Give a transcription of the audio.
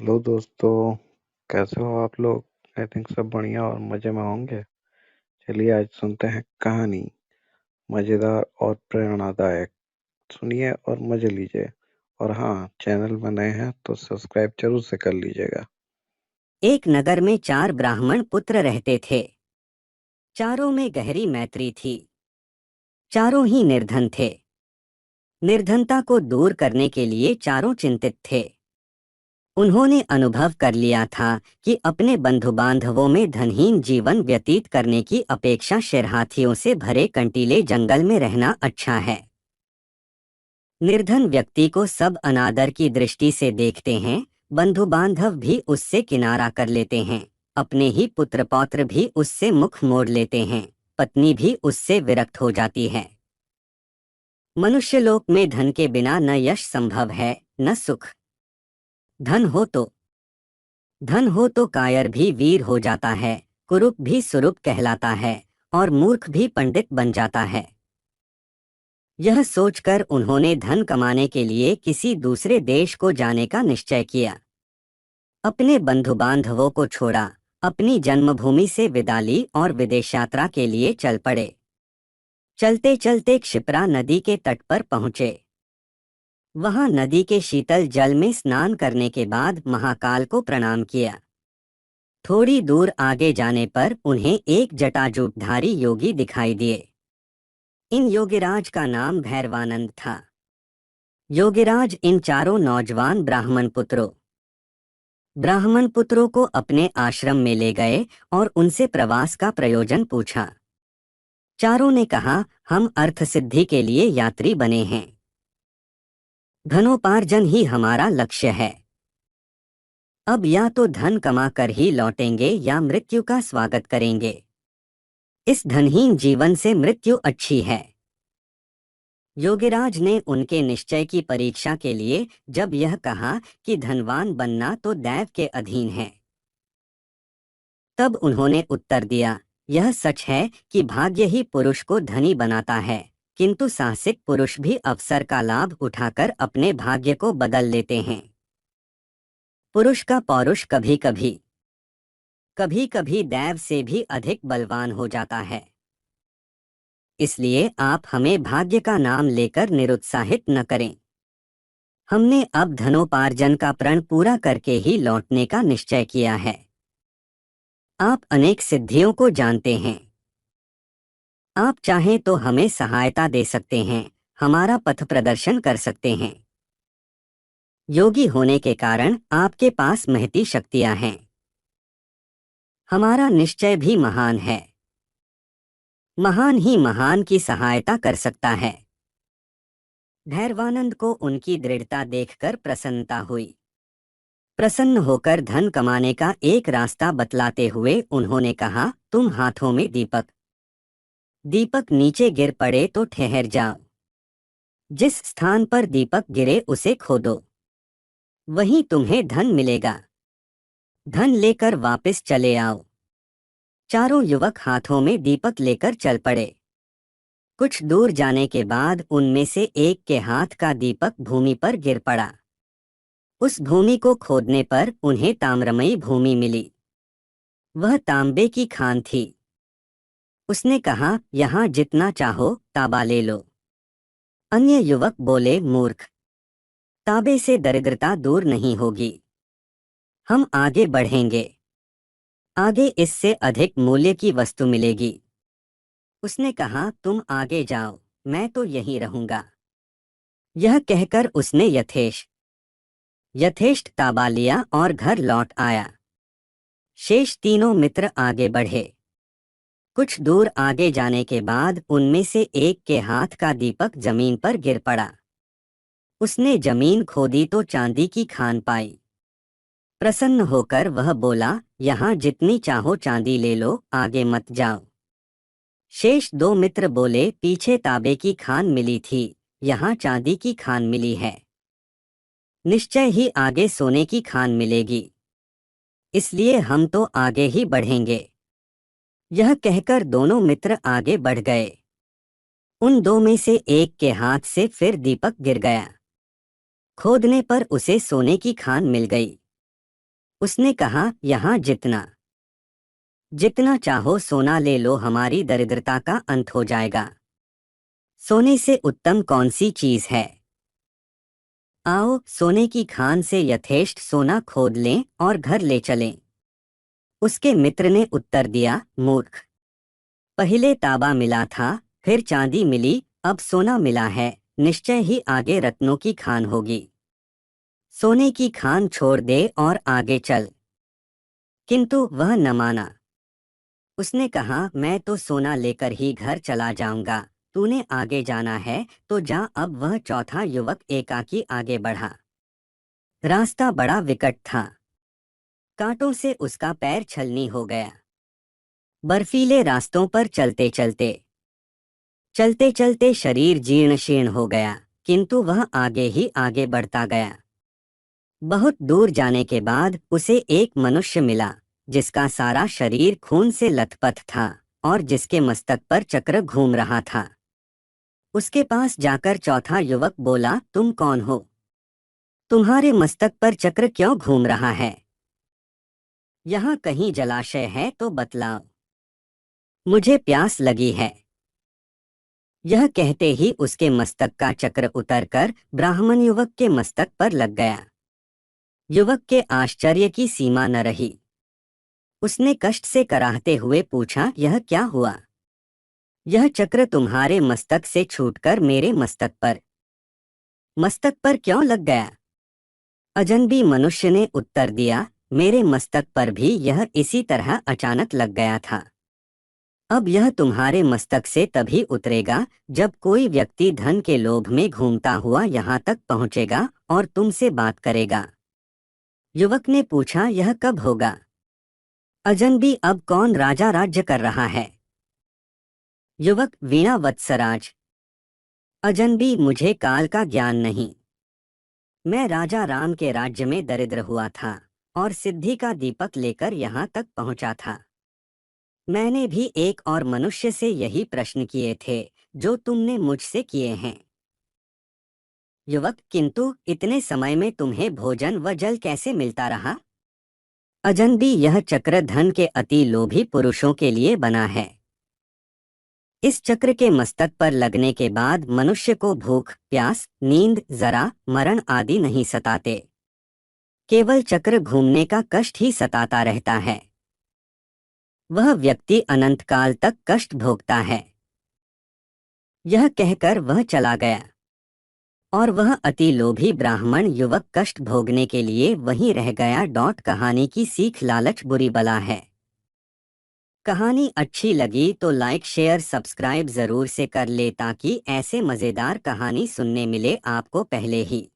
Hello दोस्तों। कैसे हो आप लोग? आई थिंक सब बढ़िया और मज़े में होंगे। चलिए आज सुनते हैं कहानी, मज़ेदार और प्रेरणादायक। सुनिए और मज़े लीजिए। और हाँ, चैनल में नए हैं तो सब्सक्राइब जरूर से कर लीजिएगा। एक नगर में 4 ब्राह्मण पुत्र रहते थे। चारों में गहरी मैत्री थी। चारों ही निर्धन थे। निर्धनता को दूर करने के लिए चारों चिंतित थे। उन्होंने अनुभव कर लिया था कि अपने बंधु बांधवों में धनहीन जीवन व्यतीत करने की अपेक्षा शरहार्थियों से भरे कंटीले जंगल में रहना अच्छा है। निर्धन व्यक्ति को सब अनादर की दृष्टि से देखते हैं। बंधु बांधव भी उससे किनारा कर लेते हैं। अपने ही पुत्र पौत्र भी उससे मुख मोड़ लेते हैं। पत्नी भी उससे विरक्त हो जाती है। मनुष्य लोक में धन के बिना न यश संभव है, न सुख। धन हो तो कायर भी वीर हो जाता है, कुरूप भी सुरूप कहलाता है, और मूर्ख भी पंडित बन जाता है। यह सोचकर उन्होंने धन कमाने के लिए किसी दूसरे देश को जाने का निश्चय किया। अपने बंधु बांधवों को छोड़ा, अपनी जन्मभूमि से विदा ली और विदेश यात्रा के लिए चल पड़े। चलते चलते क्षिप्रा नदी के तट पर पहुंचे। वहां नदी के शीतल जल में स्नान करने के बाद महाकाल को प्रणाम किया। थोड़ी दूर आगे जाने पर उन्हें एक जटाजूटधारी योगी दिखाई दिए। इन योगिराज का नाम भैरवानंद था। योगिराज इन चारों नौजवान ब्राह्मण पुत्रों को अपने आश्रम में ले गए और उनसे प्रवास का प्रयोजन पूछा। चारों ने कहा, हम अर्थ सिद्धि के लिए यात्री बने हैं। धनोपार्जन ही हमारा लक्ष्य है। अब या तो धन कमा कर ही लौटेंगे या मृत्यु का स्वागत करेंगे। इस धनहीन जीवन से मृत्यु अच्छी है। योगिराज ने उनके निश्चय की परीक्षा के लिए जब यह कहा कि धनवान बनना तो दैव के अधीन है, तब उन्होंने उत्तर दिया, यह सच है कि भाग्य ही पुरुष को धनी बनाता है, किंतु साहसिक पुरुष भी अवसर का लाभ उठाकर अपने भाग्य को बदल लेते हैं। पुरुष का पौरुष कभी कभी दैव से भी अधिक बलवान हो जाता है। इसलिए आप हमें भाग्य का नाम लेकर निरुत्साहित न करें। हमने अब धनोपार्जन का प्रण पूरा करके ही लौटने का निश्चय किया है। आप अनेक सिद्धियों को जानते हैं। आप चाहें तो हमें सहायता दे सकते हैं, हमारा पथ प्रदर्शन कर सकते हैं। योगी होने के कारण आपके पास महती शक्तियां हैं। हमारा निश्चय भी महान है। महान ही महान की सहायता कर सकता है। भैरवानंद को उनकी दृढ़ता देखकर प्रसन्नता हुई। प्रसन्न होकर धन कमाने का एक रास्ता बतलाते हुए उन्होंने कहा, तुम हाथों में दीपक नीचे गिर पड़े तो ठहर जाओ। जिस स्थान पर दीपक गिरे उसे खोदो, वहीं तुम्हें धन मिलेगा। धन लेकर वापस चले आओ। चारों युवक हाथों में दीपक लेकर चल पड़े। कुछ दूर जाने के बाद उनमें से एक के हाथ का दीपक भूमि पर गिर पड़ा। उस भूमि को खोदने पर उन्हें ताम्रमयी भूमि मिली। वह तांबे की खान थी। उसने कहा, यहाँ जितना चाहो ताबा ले लो। अन्य युवक बोले, मूर्ख, ताबे से दरिद्रता दूर नहीं होगी। हम आगे बढ़ेंगे, आगे इससे अधिक मूल्य की वस्तु मिलेगी। उसने कहा, तुम आगे जाओ, मैं तो यहीं रहूंगा। यह कहकर उसने यथेष्ट ताबा लिया और घर लौट आया। शेष तीनों मित्र आगे बढ़े। कुछ दूर आगे जाने के बाद उनमें से एक के हाथ का दीपक जमीन पर गिर पड़ा। उसने जमीन खोदी तो चांदी की खान पाई। प्रसन्न होकर वह बोला, यहाँ जितनी चाहो चांदी ले लो, आगे मत जाओ। शेष दो मित्र बोले, पीछे तांबे की खान मिली थी, यहाँ चांदी की खान मिली है। निश्चय ही आगे सोने की खान मिलेगी, इसलिए हम तो आगे ही बढ़ेंगे। यह कहकर दोनों मित्र आगे बढ़ गए। उन दो में से एक के हाथ से फिर दीपक गिर गया। खोदने पर उसे सोने की खान मिल गई। उसने कहा, यहाँ जितना जितना चाहो सोना ले लो, हमारी दरिद्रता का अंत हो जाएगा। सोने से उत्तम कौन सी चीज है? आओ सोने की खान से यथेष्ट सोना खोद लें और घर ले चलें। उसके मित्र ने उत्तर दिया, मूर्ख, पहले तांबा मिला था, फिर चांदी मिली, अब सोना मिला है, निश्चय ही आगे रत्नों की खान होगी। सोने की खान छोड़ दे और आगे चल। किंतु वह न माना। उसने कहा, मैं तो सोना लेकर ही घर चला जाऊंगा, तूने आगे जाना है तो जा। अब वह चौथा युवक एकाकी आगे बढ़ा। रास्ता बड़ा विकट था, कांटों से उसका पैर छलनी हो गया। बर्फीले रास्तों पर चलते चलते शरीर जीर्ण शीर्ण हो गया, किंतु वह आगे ही आगे बढ़ता गया। बहुत दूर जाने के बाद उसे एक मनुष्य मिला, जिसका सारा शरीर खून से लथपथ था और जिसके मस्तक पर चक्र घूम रहा था। उसके पास जाकर चौथा युवक बोला, तुम कौन हो? तुम्हारे मस्तक पर चक्र क्यों घूम रहा है? यहाँ कहीं जलाशय है तो बतलाओ, मुझे प्यास लगी है। यह कहते ही उसके मस्तक का चक्र उतरकर ब्राह्मण युवक के मस्तक पर लग गया। युवक के आश्चर्य की सीमा न रही। उसने कष्ट से कराहते हुए पूछा, यह क्या हुआ? यह चक्र तुम्हारे मस्तक से छूटकर मेरे मस्तक पर क्यों लग गया? अजनबी मनुष्य ने उत्तर दिया, मेरे मस्तक पर भी यह इसी तरह अचानक लग गया था। अब यह तुम्हारे मस्तक से तभी उतरेगा जब कोई व्यक्ति धन के लोभ में घूमता हुआ यहाँ तक पहुँचेगा और तुमसे बात करेगा। युवक ने पूछा, यह कब होगा? अजनबी, अब कौन राजा राज्य कर रहा है? युवक, वीणा वत्सराज। अजनबी, मुझे काल का ज्ञान नहीं। मैं राजा राम के राज्य में दरिद्र हुआ था और सिद्धि का दीपक लेकर यहाँ तक पहुँचा था। मैंने भी एक और मनुष्य से यही प्रश्न किए थे जो तुमने मुझसे किए हैं। युवक, किंतु इतने समय में तुम्हें भोजन व जल कैसे मिलता रहा? अजनबी, यह चक्र धन के अति लोभी पुरुषों के लिए बना है। इस चक्र के मस्तक पर लगने के बाद मनुष्य को भूख, प्यास, नींद, जरा, मरण आदि नहीं सताते। केवल चक्र घूमने का कष्ट ही सताता रहता है। वह व्यक्ति अनंत काल तक कष्ट भोगता है। यह कहकर वह चला गया और वह अति लोभी ब्राह्मण युवक कष्ट भोगने के लिए वहीं रह गया। कहानी की सीख, लालच बुरी बला है। कहानी अच्छी लगी तो लाइक शेयर सब्सक्राइब जरूर से कर ले ताकि ऐसे मजेदार कहानी सुनने मिले आपको पहले ही।